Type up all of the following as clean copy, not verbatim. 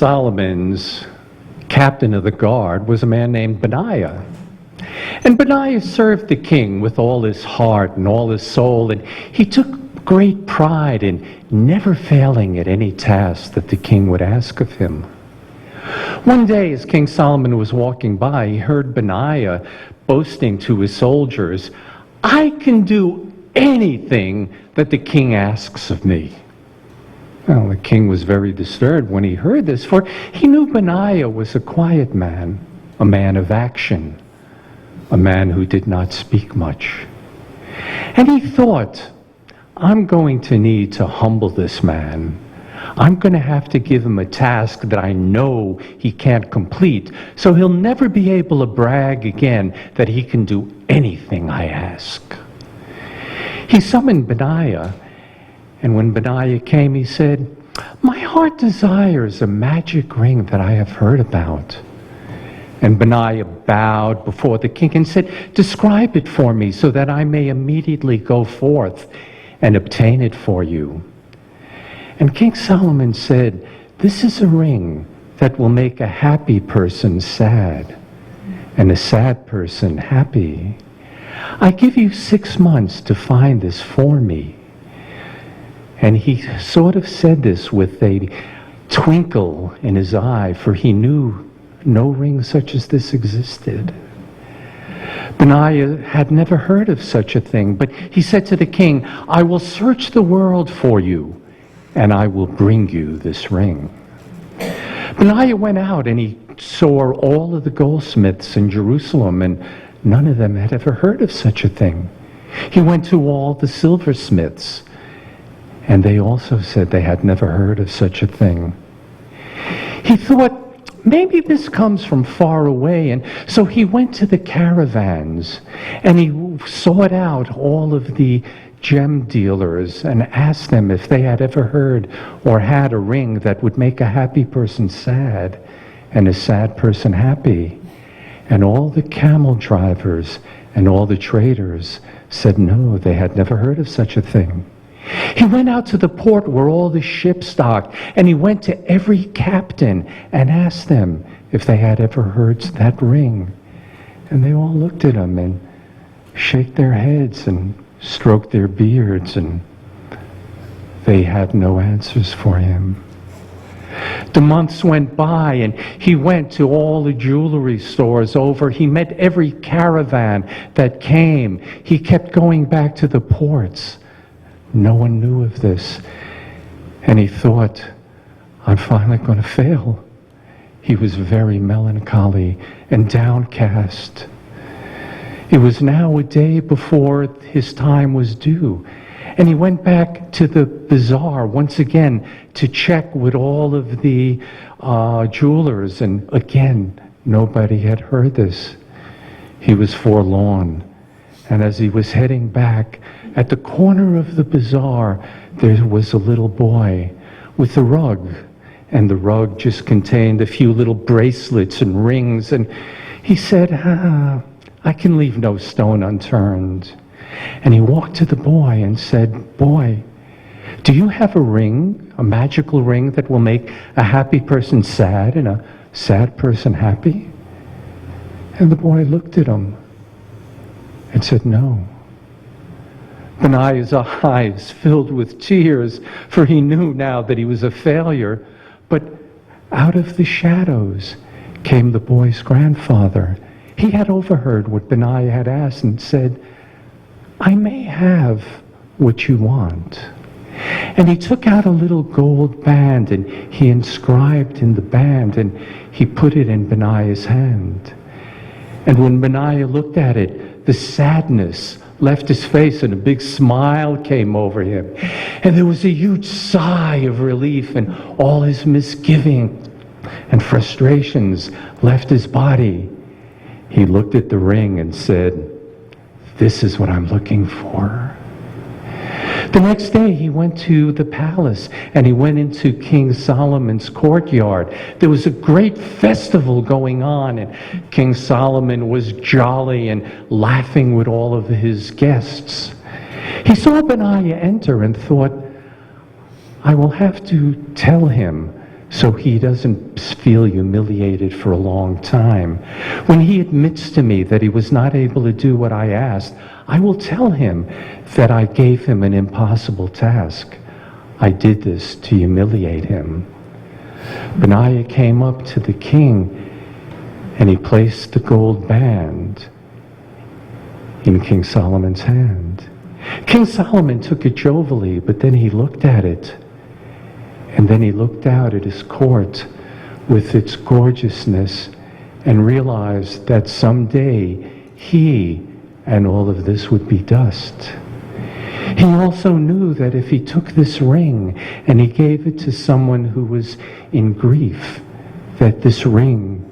Solomon's captain of the guard was a man named Benaiah. And Benaiah served the king with all his heart and all his soul, and he took great pride in never failing at any task that the king would ask of him. One day, as King Solomon was walking by, he heard Benaiah boasting to his soldiers, "I can do anything that the king asks of me." Well, the king was very disturbed when he heard this, for he knew Benaiah was a quiet man, a man of action, a man who did not speak much. And he thought, I'm going to need to humble this man. I'm going to have to give him a task that I know he can't complete, so he'll never be able to brag again that he can do anything I ask. He summoned Benaiah, and when Benaiah came, he said, "My heart desires a magic ring that I have heard about." And Benaiah bowed before the king and said, "Describe it for me so that I may immediately go forth and obtain it for you." And King Solomon said, "This is a ring that will make a happy person sad and a sad person happy. I give you 6 months to find this for me." And he sort of said this with a twinkle in his eye, for he knew no ring such as this existed. Benaiah had never heard of such a thing, but he said to the king, "I will search the world for you, and I will bring you this ring." Benaiah went out and he saw all of the goldsmiths in Jerusalem, and none of them had ever heard of such a thing. He went to all the silversmiths, and they also said they had never heard of such a thing. He thought, maybe this comes from far away, and so he went to the caravans, and he sought out all of the gem dealers and asked them if they had ever heard or had a ring that would make a happy person sad and a sad person happy. And all the camel drivers and all the traders said no, they had never heard of such a thing. He went out to the port where all the ships docked, and he went to every captain and asked them if they had ever heard that ring. And they all looked at him and shook their heads and stroked their beards, and they had no answers for him. The months went by, and he went to all the jewelry stores over. He met every caravan that came. He kept going back to the ports. No one knew of this. And he thought, I'm finally going to fail. He was very melancholy and downcast. It was now a day before his time was due. And he went back to the bazaar once again to check with all of the jewelers. And again, nobody had heard this. He was forlorn. And as he was heading back, at the corner of the bazaar, there was a little boy with a rug. And the rug just contained a few little bracelets and rings. And he said, I can leave no stone unturned. And he walked to the boy and said, "Boy, do you have a ring, a magical ring that will make a happy person sad and a sad person happy?" And the boy looked at him and said, "No." Benaiah's eyes filled with tears, for he knew now that he was a failure. But out of the shadows came the boy's grandfather. He had overheard what Benaiah had asked and said, "I may have what you want." And he took out a little gold band, and he inscribed in the band, and he put it in Benaiah's hand. And when Benaiah looked at it, the sadness left his face and a big smile came over him. And there was a huge sigh of relief, and all his misgivings and frustrations left his body. He looked at the ring and said, "This is what I'm looking for." The next day he went to the palace, and he went into King Solomon's courtyard. There was a great festival going on, and King Solomon was jolly and laughing with all of his guests. He saw Benaiah enter and thought, I will have to tell him so he doesn't feel humiliated for a long time. When he admits to me that he was not able to do what I asked, I will tell him that I gave him an impossible task. I did this to humiliate him. Benaiah came up to the king, and he placed the gold band in King Solomon's hand. King Solomon took it jovially, but then he looked at it, and then he looked out at his court with its gorgeousness and realized that someday he and all of this would be dust. He also knew that if he took this ring and he gave it to someone who was in grief, that this ring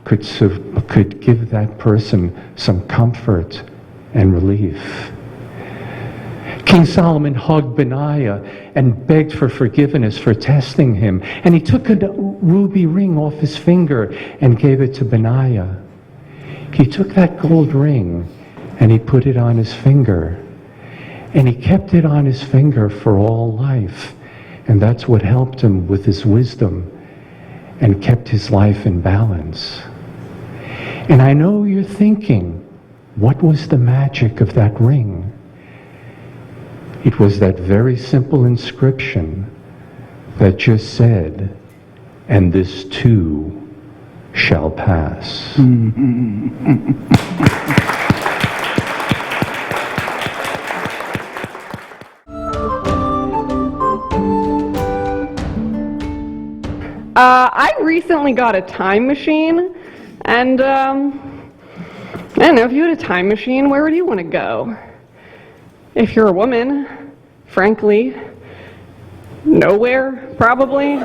could give that person some comfort and relief. King Solomon hugged Benaiah and begged for forgiveness for testing him. And he took a ruby ring off his finger and gave it to Benaiah. He took that gold ring and he put it on his finger. And he kept it on his finger for all life. And that's what helped him with his wisdom and kept his life in balance. And I know you're thinking, what was the magic of that ring? It was that very simple inscription that just said, "And this too shall pass." I recently got a time machine, and I don't know, if you had a time machine, where would you want to go? If you're a woman, frankly, nowhere, probably.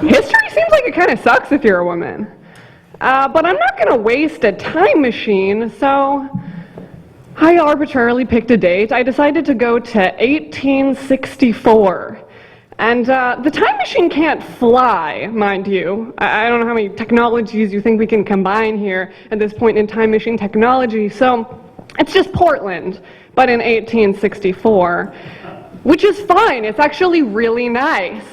History seems like it kind of sucks if you're a woman. But I'm not going to waste a time machine, so I arbitrarily picked a date. I decided to go to 1864. And the time machine can't fly, mind you. I don't know how many technologies you think we can combine here at this point in time machine technology, so it's just Portland, but in 1864, which is fine. It's actually really nice.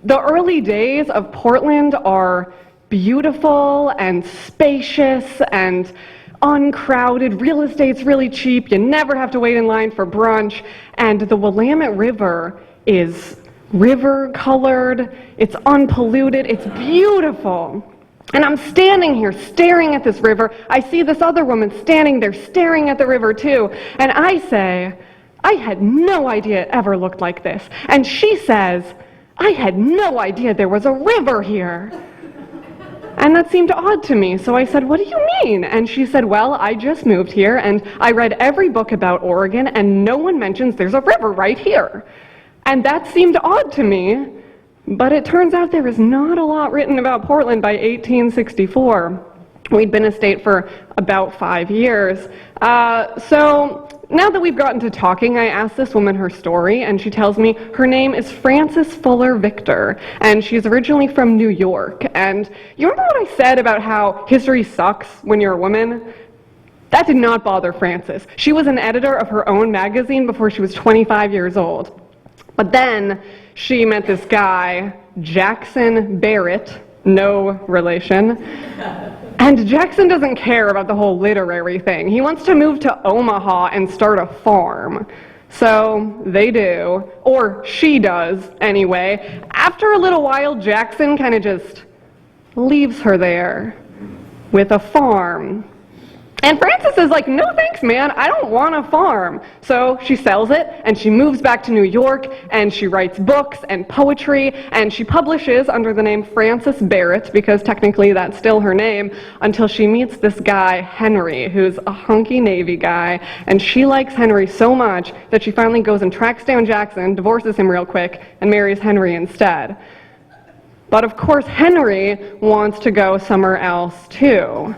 The early days of Portland are beautiful and spacious and uncrowded. Real estate's really cheap. You never have to wait in line for brunch. And the Willamette River is river-colored. It's unpolluted. It's beautiful. And I'm standing here staring at this river. I see this other woman standing there staring at the river too. And I say, I had no idea it ever looked like this. And she says, I had no idea there was a river here. And that seemed odd to me. So I said, what do you mean? And she said, well, I just moved here and I read every book about Oregon and no one mentions there's a river right here. And that seemed odd to me. But it turns out there is not a lot written about Portland by 1864. We'd been a state for about 5 years. So now that we've gotten to talking, I asked this woman her story, and she tells me her name is Frances Fuller Victor, and she's originally from New York. And you remember what I said about how history sucks when you're a woman? That did not bother Frances. She was an editor of her own magazine before she was 25 years old. But then she met this guy, Jackson Barrett, no relation. And Jackson doesn't care about the whole literary thing. He wants to move to Omaha and start a farm. So they do, or she does anyway. After a little while, Jackson kind of just leaves her there with a farm. And Frances is like, no thanks, man, I don't want a farm. So she sells it, and she moves back to New York, and she writes books and poetry, and she publishes under the name Frances Barrett, because technically that's still her name, until she meets this guy, Henry, who's a hunky Navy guy, and she likes Henry so much that she finally goes and tracks down Jackson, divorces him real quick, and marries Henry instead. But of course, Henry wants to go somewhere else too.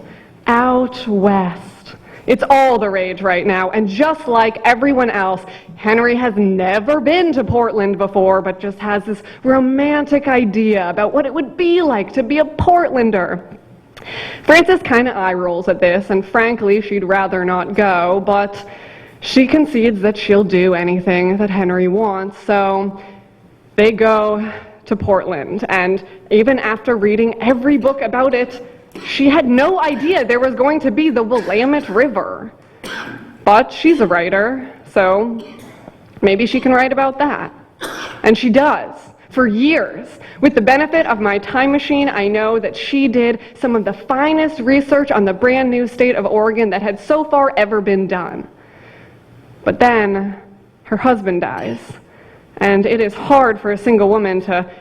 Out west. It's all the rage right now, and just like everyone else, Henry has never been to Portland before, but just has this romantic idea about what it would be like to be a Portlander. Frances kind of eye rolls at this, and frankly, she'd rather not go, but she concedes that she'll do anything that Henry wants, so they go to Portland, and even after reading every book about it, she had no idea there was going to be the Willamette River. But she's a writer, so maybe she can write about that. And she does, for years. With the benefit of my time machine, I know that she did some of the finest research on the brand new state of Oregon that had so far ever been done. But then, her husband dies, and it is hard for a single woman to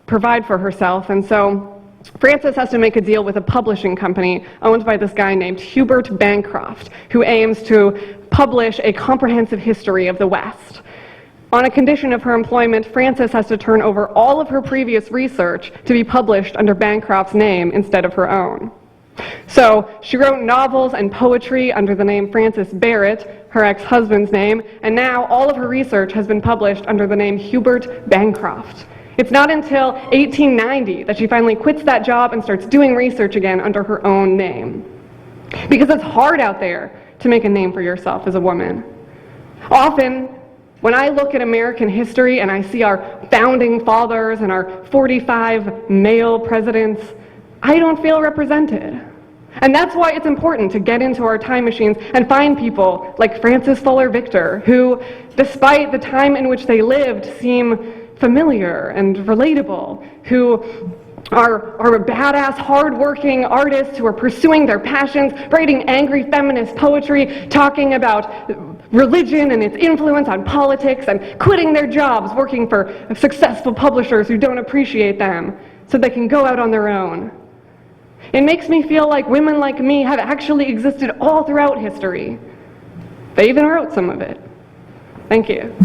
provide for herself, and so Frances has to make a deal with a publishing company owned by this guy named Hubert Bancroft, who aims to publish a comprehensive history of the West. On a condition of her employment, Frances has to turn over all of her previous research to be published under Bancroft's name instead of her own. So she wrote novels and poetry under the name Frances Barrett, her ex-husband's name, and now all of her research has been published under the name Hubert Bancroft. It's not until 1890 that she finally quits that job and starts doing research again under her own name. Because it's hard out there to make a name for yourself as a woman. Often, when I look at American history and I see our founding fathers and our 45 male presidents, I don't feel represented. And that's why it's important to get into our time machines and find people like Frances Fuller Victor, who, despite the time in which they lived, seem familiar and relatable, who are badass, hard-working artists who are pursuing their passions, writing angry feminist poetry, talking about religion and its influence on politics, and quitting their jobs, working for successful publishers who don't appreciate them, so they can go out on their own. It makes me feel like women like me have actually existed all throughout history. They even wrote some of it. Thank you.